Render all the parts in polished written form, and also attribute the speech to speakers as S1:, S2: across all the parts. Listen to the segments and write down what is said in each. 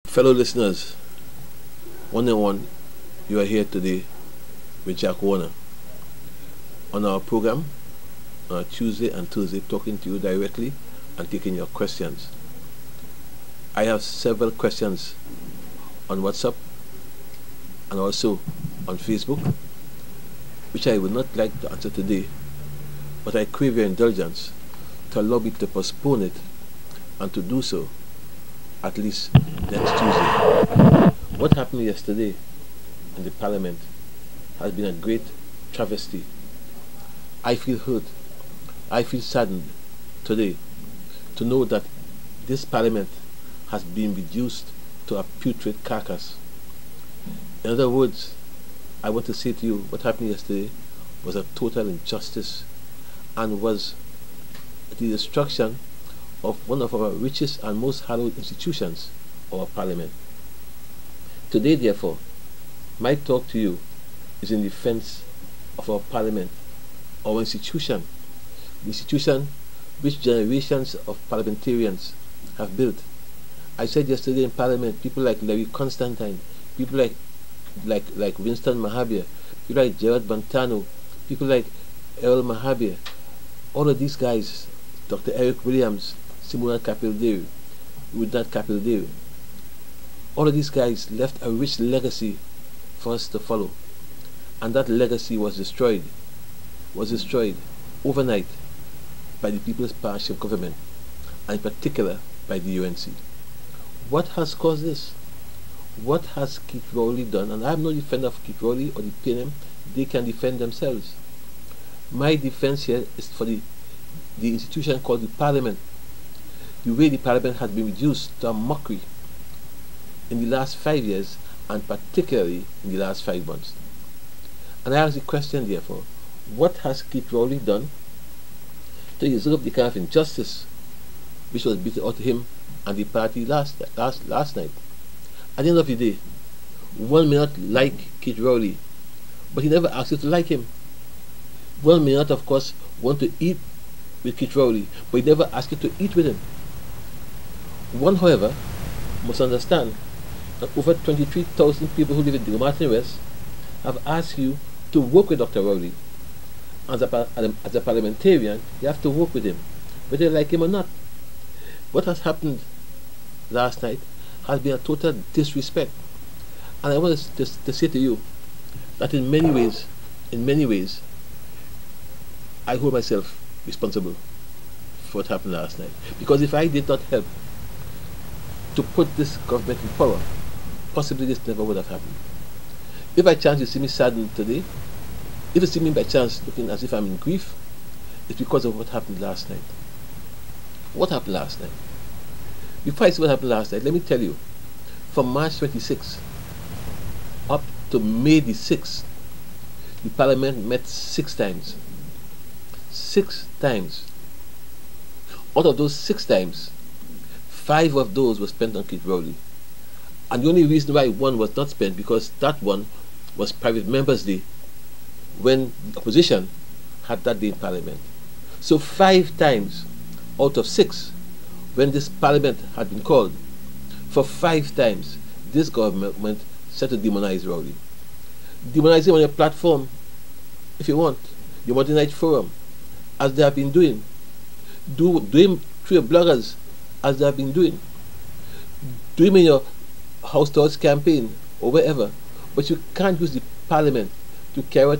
S1: Fellow listeners, one and one, you are here today with Jack Warner on our program on Tuesday and Thursday, talking to you directly and taking your questions. I have several questions on WhatsApp and also on Facebook, which I would not like to answer today, but I crave your indulgence to allow me to postpone it and to do so at least next Tuesday. What happened yesterday in the Parliament has been a great travesty. I feel hurt. I feel saddened today to know that this Parliament has been reduced to a putrid carcass. In other words, I want to say to you what happened yesterday was a total injustice and was the destruction of one of our richest and most hallowed institutions, our Parliament. Today, therefore, my talk to you is in defense of our Parliament, our institution, the institution which generations of parliamentarians have built. I said yesterday in Parliament, people like Larry Constantine, people like Winston Mahabir, people like Gerard Bantano, people like Earl Mahabir, all of these guys, Dr. Eric Williams, Simona Kapil-Dev, Rudnat Kapil-Dev, all of these guys left a rich legacy for us to follow, and that legacy was destroyed overnight by the People's Partnership Government, and in particular by the UNC. What has caused this? What has Keith Rowley done? And I'm no defender of Keith Rowley or the PNM. They can defend themselves. My defense here is for the institution called the Parliament. The way the Parliament has been reduced to a mockery in the last 5 years, and particularly in the last 5 months. And I ask the question, therefore, what has Keith Rowley done to deserve the kind of injustice which was beaten out to him and the party last night? At the end of the day, one may not like Keith Rowley, but he never asked you to like him. One may not, of course, want to eat with Keith Rowley, but he never asked you to eat with him. One, however, must understand that over 23,000 people who live in the Martin West have asked you to work with Dr. Rowley. As a parliamentarian, you have to work with him, whether you like him or not. What has happened last night has been a total disrespect. And I want to say to you that in many ways, I hold myself responsible for what happened last night. Because if I did not help to put this government in power, possibly this never would have happened. If by chance you see me saddened today, if you see me by chance looking as if I'm in grief, it's because of what happened last night. What happened last night? Before I say what happened last night, let me tell you, from March 26th up to May the 6th, the Parliament met 6 times. 6 times. Out of those 6 times, 5 of those were spent on Keith Rowley. And the only reason why one was not spent, because that one was Private Members' Day, when the opposition had that day in Parliament. So 5 times out of 6, when this Parliament had been called, for 5 times, this government set to demonize Rowley. Demonize him on your platform, if you want, your Monday Night Forum, as they have been doing. Do him through your bloggers, as they have been doing. Do him in your House to House campaign, or wherever. But you can't use the Parliament to carry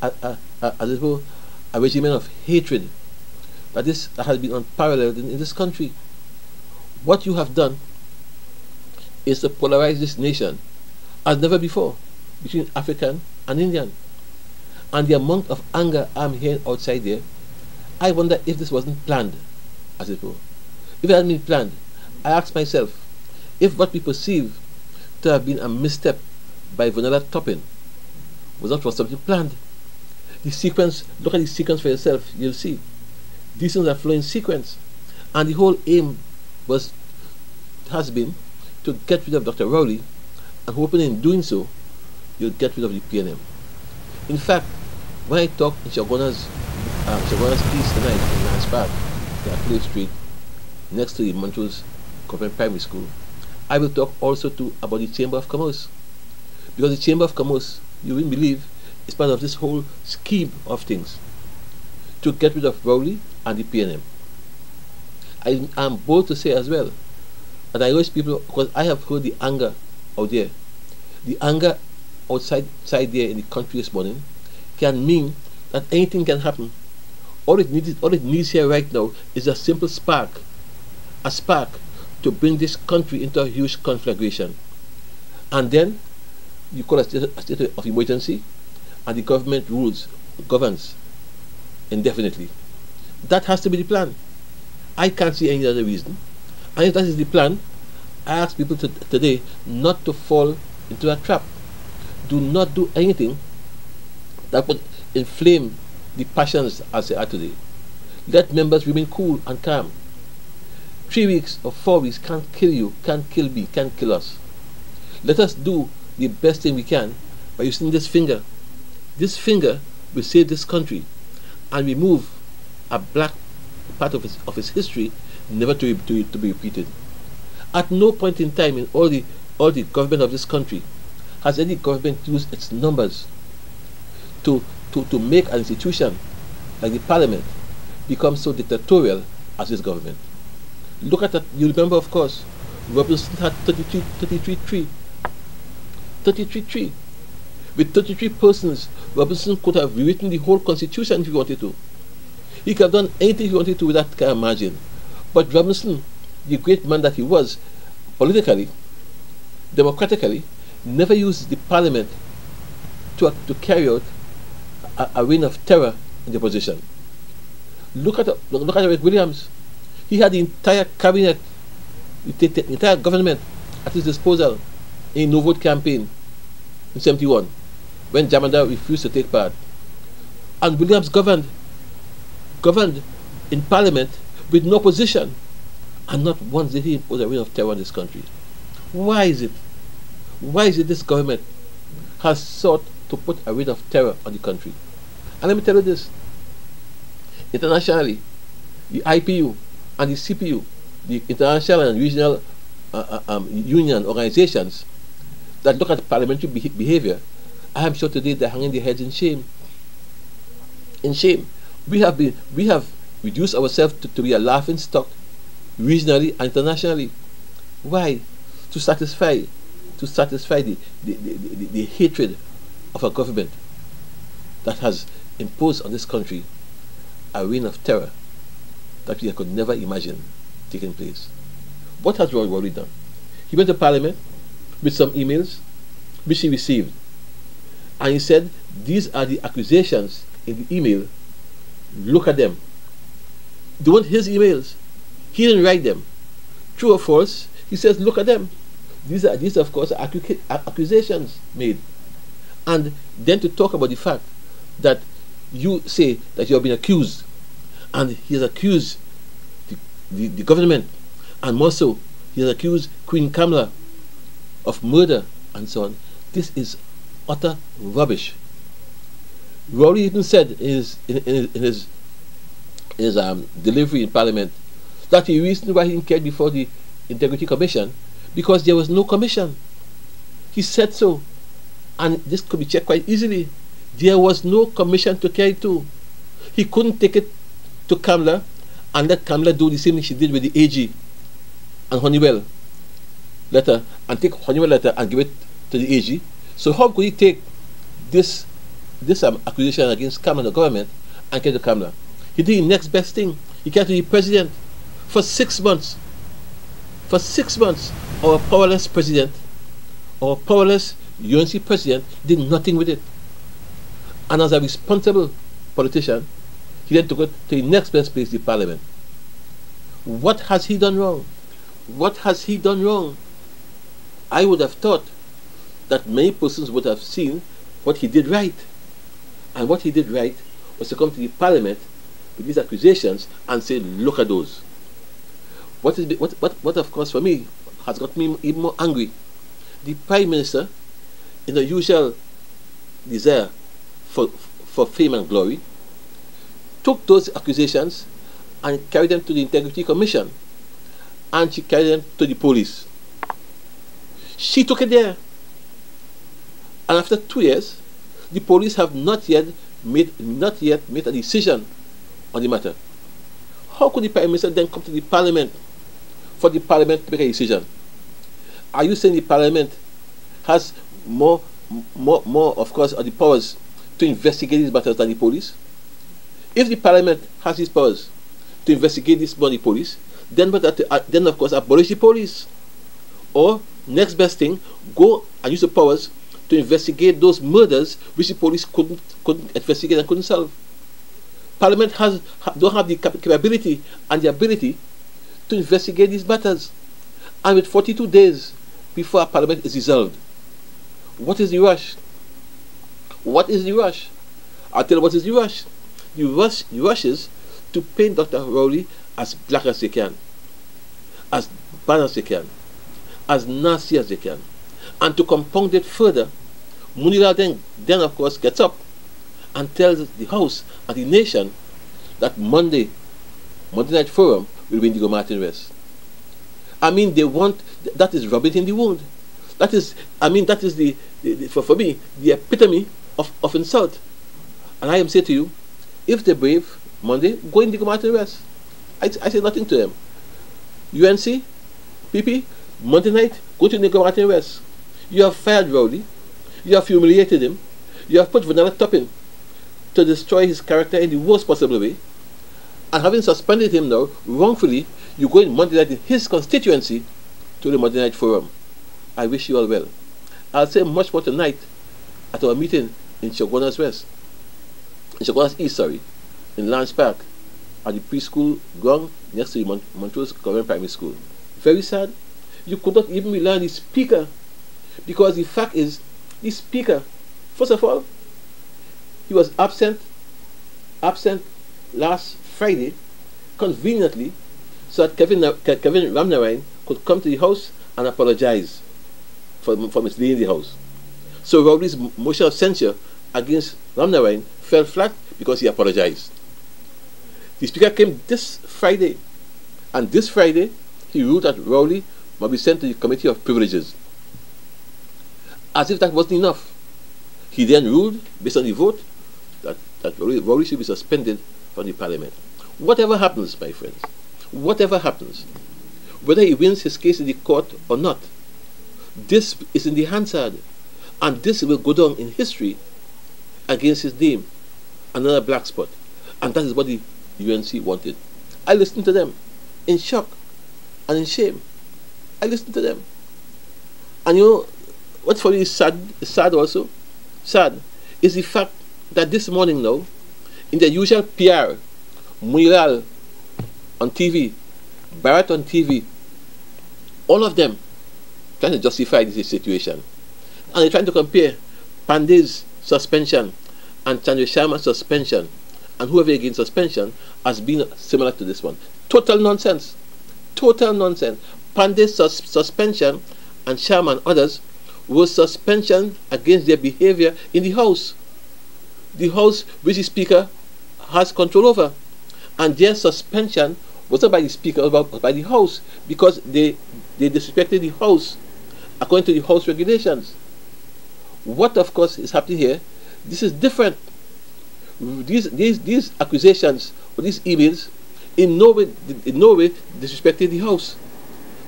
S1: out a regimen of hatred that has been unparalleled in this country. What you have done is to polarize this nation as never before between African and Indian. And the amount of anger I'm hearing outside there, I wonder if this wasn't planned, as it were. If it hadn't been planned, I ask myself, if what we perceive to have been a misstep by Vanilla Toppin was not for something planned. The sequence, look at the sequence for yourself, you'll see. These things are flowing in sequence. And the whole aim has been to get rid of Dr. Rowley, and hoping in doing so, you'll get rid of the PNM. In fact, when I talked in Shagona's piece tonight in Nance Park, the Cliff Street, next to the Montrose Convent Primary School, I will talk also too about the Chamber of Commerce. Because the Chamber of Commerce, you will believe, is part of this whole scheme of things to get rid of Rowley and the PNM. I am bold to say as well, and I urge people, because I have heard the anger out there. The anger outside there in the country this morning can mean that anything can happen. All it needs here right now is a simple spark, to bring this country into a huge conflagration. And then you call a state of emergency, and the government governs indefinitely. That has to be the plan. I can't see any other reason. And if that is the plan, I ask people today not to fall into that trap. Do not do anything that would inflame the passions as they are today. Let members remain cool and calm. 3 weeks or 4 weeks can't kill you, can't kill me, can't kill us. Let us do the best thing we can by using this finger. This finger will save this country and remove a black part of its history, never to be repeated. At no point in time in all the government of this country has any government used its numbers to make an institution like the parliament become so dictatorial as this government. Look at that. You remember, of course, Robinson had 33 With 33 persons, Robinson could have rewritten the whole constitution if he wanted to. He could have done anything he wanted to with that kind of margin. But Robinson, the great man that he was, politically, democratically, never used the parliament to carry out a reign of terror in the opposition. Look at Rick Williams. He had the entire cabinet, the entire government at his disposal in a no-vote campaign in 1971, when Jamanda refused to take part. And Williams governed in parliament with no opposition, and not once did he impose a reign of terror on this country. Why is it? Why is it this government has sought to put a reign of terror on the country? And let me tell you this. Internationally, the IPU and the CPU, the international and regional union organizations that look at parliamentary behavior, I am sure today they're hanging their heads in shame. In shame. We have reduced ourselves to be a laughing stock regionally and internationally. Why? To satisfy the hatred of a government that has imposed on this country a reign of terror that we could never imagine taking place. What has Rowley done? He went to Parliament with some emails which he received, and he said, these are the accusations in the email, look at them. They weren't his emails. He didn't write them. True or false? He says, look at them. These are of course accusations made. And then to talk about the fact that you say that you have been accused, and he has accused the government, and more so, he has accused Queen Kamala of murder and so on. This is utter rubbish. Rowley even said in his delivery in Parliament that the reason why he didn't care before the Integrity Commission because there was no commission. He said so, and this could be checked quite easily. There was no commission to carry to. He couldn't take it to Kamala and let Kamala do the same thing she did with the AG and Honeywell letter, and take Honeywell letter and give it to the AG. So how could he take this accusation against Kamala and the government and get to Kamala? He did the next best thing. He came to the president for 6 months. For 6 months, our powerless president, our powerless UNC president did nothing with it. And as a responsible politician, he then took it to the next best place, the Parliament. What has he done wrong? What has he done wrong? I would have thought that many persons would have seen what he did right. And what he did right was to come to the Parliament with these accusations and say, look at those. What of course for me has got me even more angry. The Prime Minister, in the usual desire for fame and glory, took those accusations and carried them to the Integrity Commission, and she carried them to the police. She took it there. And after 2 years, the police have not yet made a decision on the matter. How could the Prime Minister then come to the Parliament for the Parliament to make a decision? Are you saying the Parliament has more of course, of the powers to investigate these matters than the police? If the Parliament has these powers to investigate this more than the police, then of course abolish the police. Or next best thing, go and use the powers to investigate those murders which the police couldn't investigate and couldn't solve. Parliament don't have the capability and the ability to investigate these matters. And with 42 days before Parliament is dissolved, what is the rush? What is the rush? I'll tell you what is the rush. The rush is to paint Dr. Rowley as black as they can, as bad as they can, as nasty as they can. And to compound it further, Munira then of course gets up and tells the House and the nation that Monday Night Forum will be Indigo Martin West. I mean, that is rubbing in the wound. That is for me, the epitome of insult. And I am saying to you, if they're brave, Monday, go Indigo Martin West. I say nothing to them. UNC, PP, Monday night, go to Indigo Martin West. You have fired Rowley. You have humiliated him. You have put Vanilla Topping to destroy his character in the worst possible way. And having suspended him now, wrongfully, you go in Monday night in his constituency to the Monday Night Forum. I wish you all well. I'll say much more tonight at our meeting in Chaguanas East, in Lance Park, at the preschool ground next to the Montrose Government Primary School. Very sad. You could not even rely on the speaker, because the fact is, the speaker, first of all, he was absent last Friday, conveniently, so that Kevin Ramnarine could come to the House and apologize for misleading the House. So Rowley's motion of censure against Ramnarine fell flat because he apologized. The speaker came this Friday, and this Friday he ruled that Rowley must be sent to the Committee of Privileges. As if that wasn't enough, he then ruled, based on the vote, that Rowley should be suspended from the Parliament. Whatever happens, my friends, whatever happens, whether he wins his case in the court or not, this is in the Hansard, and this will go down in history against his name, another black spot. And that is what the UNC wanted. I listened to them in shock and in shame. I listened to them. And you know, what's for me is sad also, is the fact that this morning now, in the usual PR, Muiral on TV, Barrett on TV, all of them trying to justify this situation. And they're trying to compare Pandey's suspension and Chandra Sharma's suspension and whoever against suspension as being similar to this one. Total nonsense. Total nonsense. Pandey's suspension and Sharma and others was suspension against their behavior in the House. The House which the Speaker has control over. And their suspension was not by the Speaker, but by the House, because they disrespected the House according to the House regulations. What of course is happening here, this is different. These accusations or these emails in no way disrespected the House.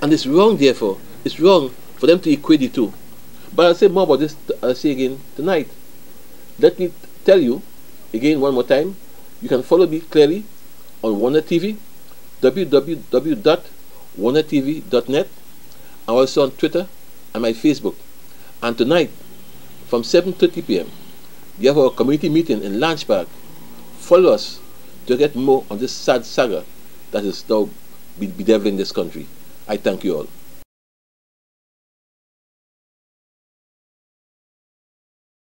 S1: And it's wrong, therefore. It's wrong for them to equate the two. But I'll say more about this, I'll say again tonight. Let me tell you again one more time, you can follow me clearly on Warner TV, www.warnertv.net, and also on Twitter and my Facebook. And tonight, from 7:30 p.m., we have our community meeting in Lance Park. Follow us to get more on this sad saga that is now bedeviling this country. I thank you all.